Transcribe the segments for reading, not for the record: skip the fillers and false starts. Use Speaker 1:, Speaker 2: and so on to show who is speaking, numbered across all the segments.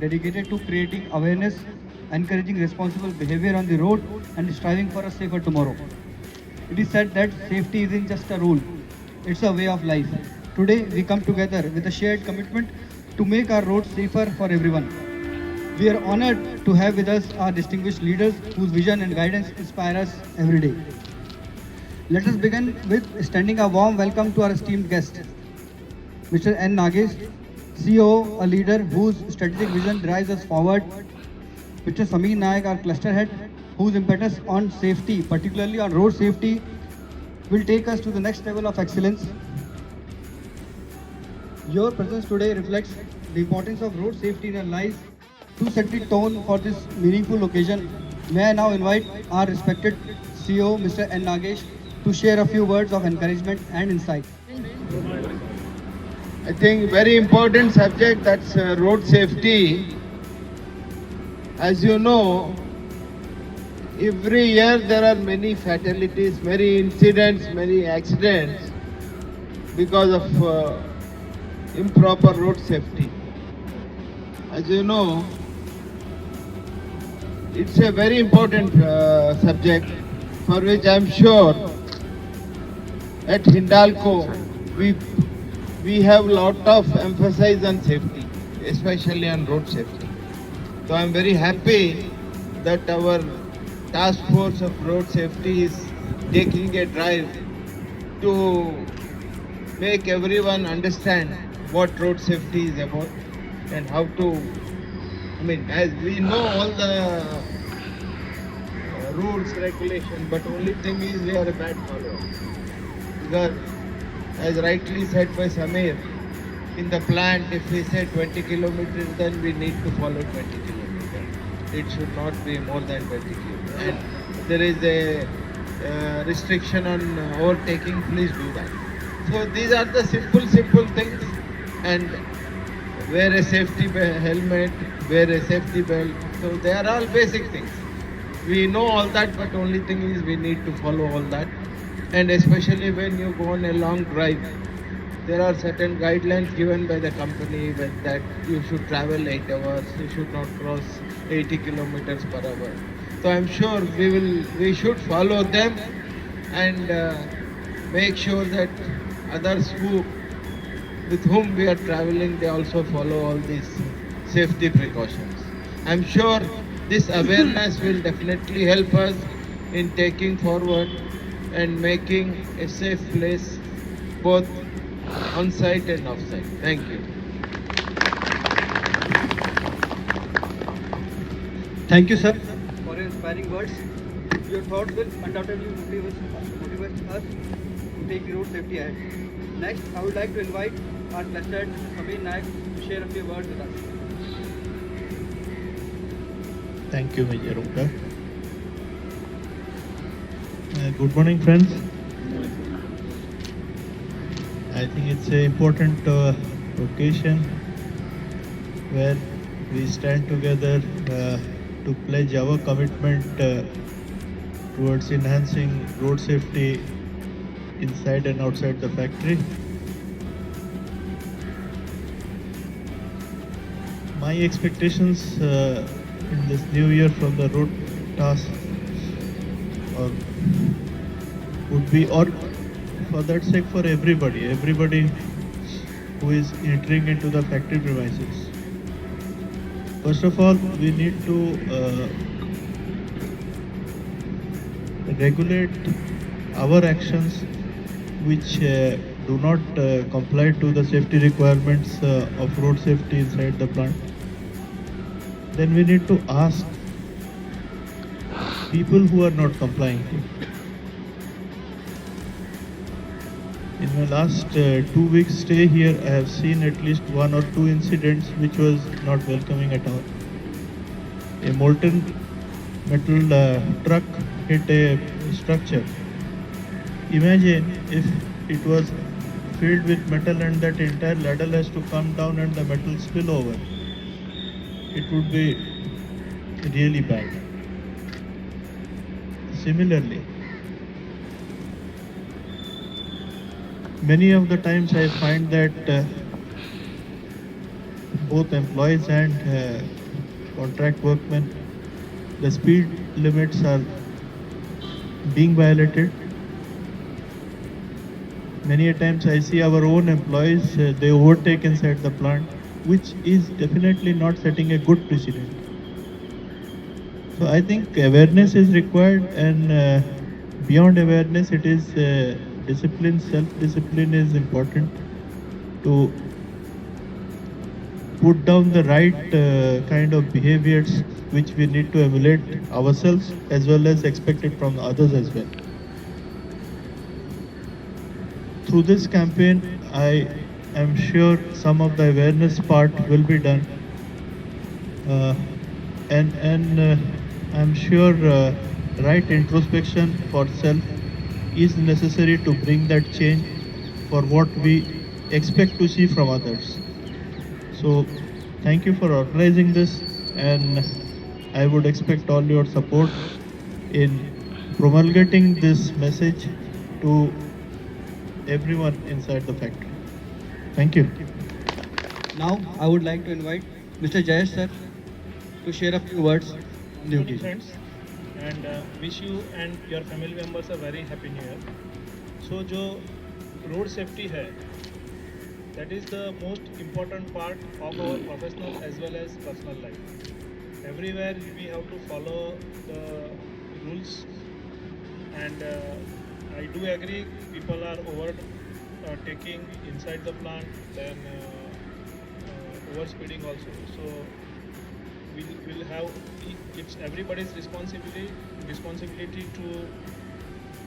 Speaker 1: dedicated to creating awareness, encouraging responsible behavior on the road, and striving for a safer tomorrow. It is said that safety isn't just a rule, it's a way of life. Today, we come together with a shared commitment to make our roads safer for everyone. We are honored to have with us our distinguished leaders whose vision and guidance inspire us every day. Let us begin with extending a warm welcome to our esteemed guest, Mr. N. Nagesh, CEO, a leader whose strategic vision drives us forward. Mr. Sameer Nayak, our cluster head, whose impetus on safety, particularly on road safety, will take us to the next level of excellence. Your presence today reflects the importance of road safety in our lives. To set the tone for this meaningful occasion, may I now invite our respected CEO, Mr. N. Nagesh, to share a few words of encouragement and insight.
Speaker 2: I think very important subject, that's road safety. As you know, every year there are many fatalities, many incidents, many accidents because of improper road safety. As you know, it's a very important subject for which I'm sure at Hindalco we have lot of emphasis on safety, especially on road safety. So I'm very happy that our task force of road safety is taking a drive to make everyone understand what road safety is about and how to, I mean, as we know all the rules, regulation, but only thing is we are a bad follower. Because as rightly said by Samir, in the plant, if we say 20 kilometers, then we need to follow 20 kilometers. It should not be more than 20 kilometers. And there is a restriction on overtaking, please do that. So these are the simple things. And wear a safety helmet, wear a safety belt. So they are all basic things. We know all that, but only thing is we need to follow all that. And especially when you go on a long drive, there are certain guidelines given by the company that you should travel 8 hours, you should not cross 80 kilometers per hour. So I'm sure we should follow them and make sure that others with whom we are traveling, they also follow all these safety precautions. I'm sure this awareness will definitely help us in taking forward and making a safe place both on site and off site. Thank you.
Speaker 1: Thank you, sir, for your inspiring words. Your thoughts will undoubtedly motivate us to take the road safety ahead. Next, I would like to invite our cluster head, Mr. Sameer Nayak, to share a few words with us.
Speaker 3: Thank you, Major Omkar. Good morning, friends. I think it's an important occasion where we stand together to pledge our commitment towards enhancing road safety inside and outside the factory. My expectations in this new year from the road task would be, or for that sake, for everybody who is entering into the factory premises. First of all, we need to regulate our actions which do not comply to the safety requirements of road safety inside the plant. Then we need to ask people who are not complying. In my last 2 weeks stay here, I have seen at least 1 or 2 incidents which was not welcoming at all. A molten metal truck hit a structure. Imagine if it was filled with metal and that entire ladle has to come down and the metal spill over. It would be really bad. Similarly, many of the times I find that both employees and contract workmen. The speed limits are being violated. Many a times I see our own employees, they overtake inside the plant, which is definitely not setting a good precedent. So I think awareness is required, and beyond awareness, it is discipline, self-discipline is important to put down the right kind of behaviors which we need to emulate ourselves as well as expect it from others as well. Through this campaign, I am sure some of the awareness part will be done, and I'm sure right introspection for self is necessary to bring that change for what we expect to see from others. So thank you for organizing this, and I would expect all your support in promulgating this message to everyone inside the factory. Thank you.
Speaker 1: Now, I would like to invite Mr. Jayesh sir to share a few words on the
Speaker 4: Morning,
Speaker 1: occasion.
Speaker 4: friends, and wish you and your family members a very happy new year. So जो road safety है, that is the most important part of our professional as well as personal life. Everywhere we have to follow the rules, and I do agree people are over taking inside the plant, then over speeding also. So we'll have, it's everybody's responsibility to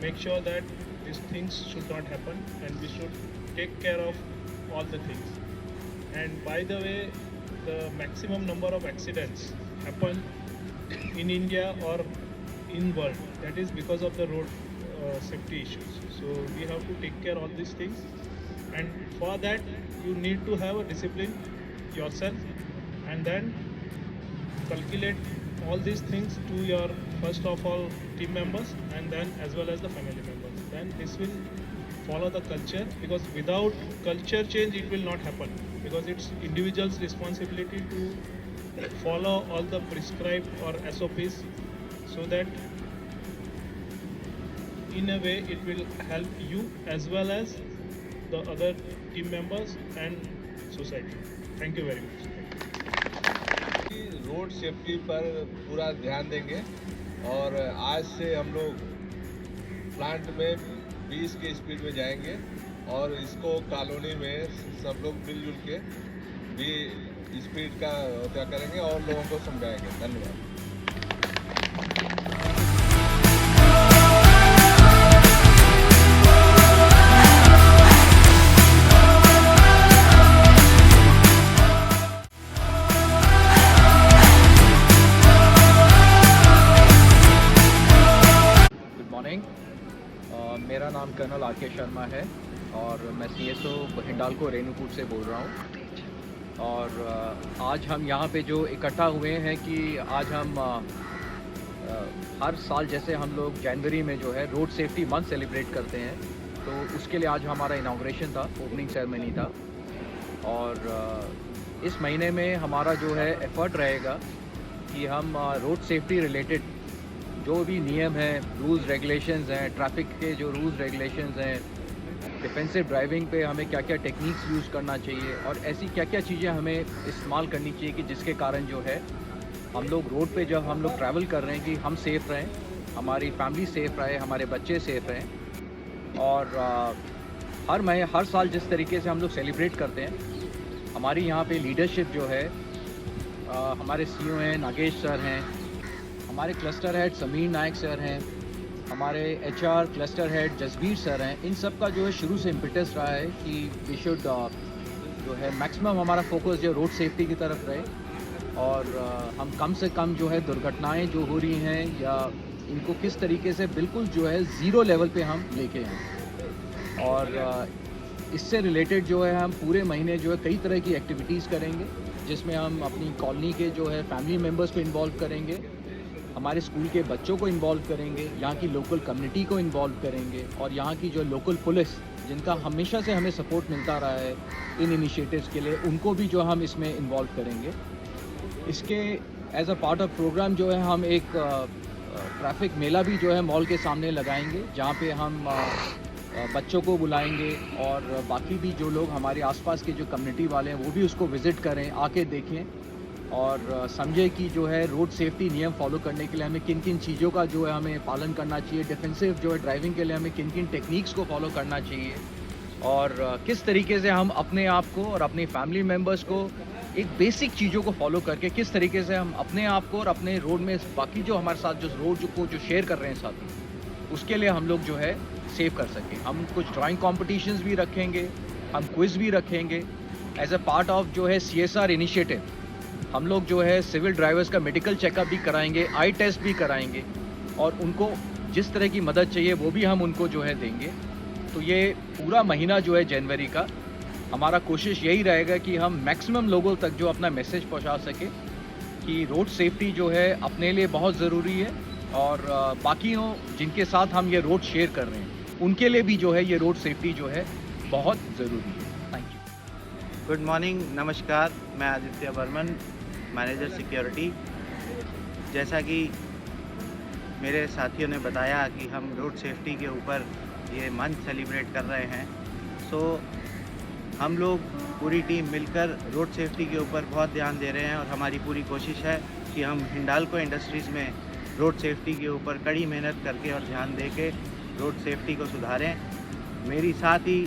Speaker 4: make sure that these things should not happen, and we should take care of all the things. And by the way, the maximum number of accidents happen in India or in world, that is because of the road safety issues. So we have to take care of all these things, and for that you need to have a discipline yourself, and then calculate all these things to your, first of all, team members, and then as well as the family members. Then this will follow the culture, because without culture change it will not happen, because it's individual's responsibility to follow all the prescribed or SOPs, so that in a way it will help you as well as the other team members and society. Thank you very much.
Speaker 5: Road safety पर पूरा ध्यान देंगे, और आज से हम लोग plant में 20 की स्पीड में जाएंगे, और इसको कॉलोनी में सब लोग मिलजुल के भी स्पीड का क्या करेंगे और लोगों को समझाएंगे। धन्यवाद।
Speaker 6: मेरा नाम कर्नल आर के शर्मा है, और मैं CSO हिंडाल्को रेणुकूट से बोल रहा हूँ। और आज हम यहाँ पे जो इकट्ठा हुए हैं कि आज हम हर साल जैसे हम लोग जनवरी में जो है रोड सेफ्टी मंथ सेलिब्रेट करते हैं, तो उसके लिए आज हमारा इनाग्रेशन था, ओपनिंग सेरेमनी था। और इस महीने में हमारा जो है एफर्ट रहेगा कि हम रोड सेफ्टी रिलेटेड जो भी नियम हैं, रूल्स रेगुलेशंस हैं, ट्रैफिक के जो रूल्स रेगुलेशंस हैं, डिफेंसिव ड्राइविंग पे हमें क्या क्या टेक्निक्स यूज़ करना चाहिए, और ऐसी क्या क्या चीज़ें हमें इस्तेमाल करनी चाहिए कि जिसके कारण जो है हम लोग रोड पे जब हम लोग ट्रैवल कर रहे हैं कि हम सेफ़ रहें, हमारी फैमिली सेफ़ रहे, हमारे बच्चे सेफ़ रहें। और हर साल जिस तरीके से हम लोग सेलिब्रेट करते हैं, हमारी यहाँ पे लीडरशिप जो है हमारे CEO हैं नागेश सर हैं, हमारे क्लस्टर हेड समीर नायक सर हैं, हमारे HR cluster head Jasbir sir हैं। इन सब का जो है शुरू से इम्पिटस रहा है कि वी शुड जो है मैक्सिमम हमारा फोकस जो रोड सेफ्टी की तरफ रहे, और हम कम से कम जो है दुर्घटनाएं जो हो रही हैं या इनको किस तरीके से बिल्कुल जो है ज़ीरो लेवल पे हम लेके आएँ। और इससे रिलेटेड जो है हम पूरे महीने जो है कई तरह की एक्टिविटीज़ करेंगे, जिसमें हम अपनी कॉलोनी के जो है फैमिली मेम्बर्स को इन्वॉल्व करेंगे, हमारे स्कूल के बच्चों को इन्वॉल्व करेंगे, यहाँ की लोकल कम्युनिटी को इन्वॉल्व करेंगे, और यहाँ की जो लोकल पुलिस जिनका हमेशा से हमें सपोर्ट मिलता रहा है इन इनिशिएटिव्स के लिए, उनको भी जो हम इसमें इन्वॉल्व करेंगे। इसके as a part of program जो है हम एक ट्रैफिक मेला भी जो है मॉल के सामने लगाएंगे, जहाँ पे हम बच्चों को बुलाएंगे और बाकी भी जो लोग हमारे आसपास के जो कम्युनिटी वाले हैं वो भी उसको विज़िट करें, आके देखें और समझें कि जो है रोड सेफ्टी नियम फॉलो करने के लिए हमें किन किन चीज़ों का जो है हमें पालन करना चाहिए, डिफेंसिव जो है ड्राइविंग के लिए हमें किन किन टेक्निक्स को फॉलो करना चाहिए और किस तरीके से हम अपने आप को और अपनी फैमिली मेम्बर्स को एक बेसिक चीज़ों को फॉलो करके किस तरीके से हम अपने आप को और अपने रोड में बाकी जो हमारे साथ जो रोड को जो शेयर कर रहे हैं साथी, उसके लिए हम लोग जो है सेव कर सकें। हम कुछ ड्राइंग कॉम्पिटिशन्स भी रखेंगे, हम क्विज़ भी रखेंगे एज अ पार्ट ऑफ जो है CSR इनिशिएटिव। हम लोग जो है सिविल ड्राइवर्स का मेडिकल चेकअप भी कराएंगे, आई टेस्ट भी कराएंगे और उनको जिस तरह की मदद चाहिए वो भी हम उनको जो है देंगे। तो ये पूरा महीना जो है जनवरी का हमारा कोशिश यही रहेगा कि हम मैक्सिमम लोगों तक जो अपना मैसेज पहुंचा सके कि रोड सेफ्टी जो है अपने लिए बहुत ज़रूरी है और बाकियों जिनके साथ हम ये रोड शेयर कर रहे हैं उनके लिए भी जो है ये रोड सेफ्टी जो है बहुत ज़रूरी है। Thank you.
Speaker 7: गुड मॉर्निंग, नमस्कार। मैं आदित्य बर्मन, मैनेजर सिक्योरिटी। जैसा कि मेरे साथियों ने बताया कि हम रोड सेफ्टी के ऊपर ये मंथ सेलिब्रेट कर रहे हैं, सो हम लोग पूरी टीम मिलकर रोड सेफ्टी के ऊपर बहुत ध्यान दे रहे हैं और हमारी पूरी कोशिश है कि हम हिंडाल्को इंडस्ट्रीज़ में रोड सेफ्टी के ऊपर कड़ी मेहनत करके और ध्यान दे के रोड सेफ्टी को सुधारें। मेरी साथ ही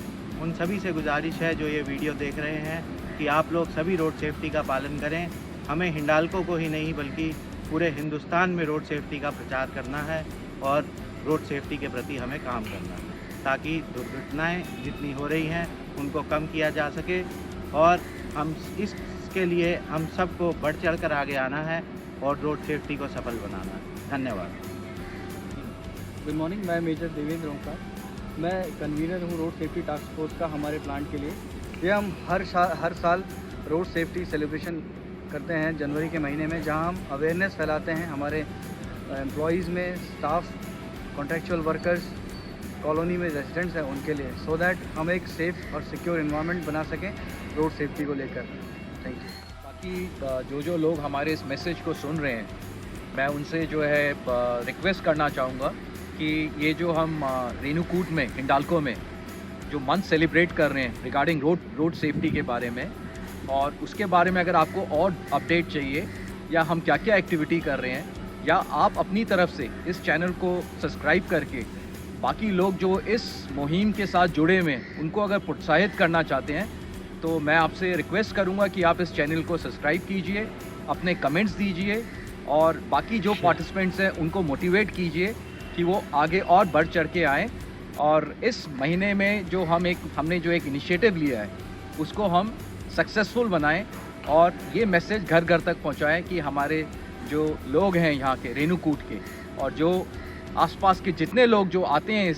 Speaker 7: उन सभी से गुजारिश है जो ये वीडियो देख रहे हैं कि आप लोग सभी रोड सेफ्टी का पालन करें। हमें हिंडाल्को को ही नहीं बल्कि पूरे हिंदुस्तान में रोड सेफ्टी का प्रचार करना है और रोड सेफ्टी के प्रति हमें काम करना है ताकि दुर्घटनाएं जितनी हो रही हैं उनको कम किया जा सके और हम इसके लिए हम सबको बढ़ चढ़ कर आगे आना है और रोड सेफ्टी को सफल बनाना है। धन्यवाद।
Speaker 8: गुड मॉर्निंग, मैं मेजर देवेंद्र ओंकार, मैं कन्वीनर हूँ रोड सेफ्टी टास्क फोर्स का हमारे प्लांट के लिए। ये हम हर साल रोड सेफ्टी सेलिब्रेशन करते हैं जनवरी के महीने में, जहाँ हम अवेयरनेस फैलाते हैं हमारे एम्प्लॉयज़ में, स्टाफ, कॉन्ट्रेक्चुअल वर्कर्स, कॉलोनी में रेजिडेंट्स हैं उनके लिए, सो दैट हम एक सेफ़ और सिक्योर एनवायरनमेंट बना सकें रोड सेफ्टी को लेकर। Thank you.
Speaker 6: बाकी जो लोग हमारे इस मैसेज को सुन रहे हैं, मैं उनसे जो है रिक्वेस्ट करना चाहूँगा कि ये जो हम रेणुकूट में, हिंडाल्को में जो मंथ सेलिब्रेट कर रहे हैं रिगार्डिंग रोड सेफ्टी के बारे में, और उसके बारे में अगर आपको और अपडेट चाहिए या हम क्या क्या एक्टिविटी कर रहे हैं, या आप अपनी तरफ से इस चैनल को सब्सक्राइब करके बाकी लोग जो इस मुहिम के साथ जुड़े हुए हैं उनको अगर प्रोत्साहित करना चाहते हैं, तो मैं आपसे रिक्वेस्ट करूंगा कि आप इस चैनल को सब्सक्राइब कीजिए, अपने कमेंट्स दीजिए और बाकी जो पार्टिसिपेंट्स हैं उनको मोटिवेट कीजिए कि वो आगे और बढ़ चढ़ के आएँ और इस महीने में जो हमने जो एक इनिशिएटिव लिया है उसको हम सक्सेसफुल बनाएं और ये मैसेज घर घर तक पहुंचाएं कि हमारे जो लोग हैं यहाँ के रेणुकूट के और जो आसपास के जितने लोग जो आते हैं इस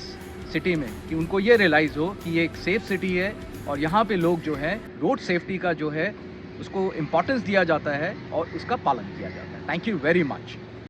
Speaker 6: सिटी में, कि उनको ये रियलाइज़ हो कि ये एक सेफ़ सिटी है और यहाँ पे लोग जो हैं रोड सेफ्टी का जो है उसको इम्पोर्टेंस दिया जाता है और उसका पालन किया जाता है। Thank you very much.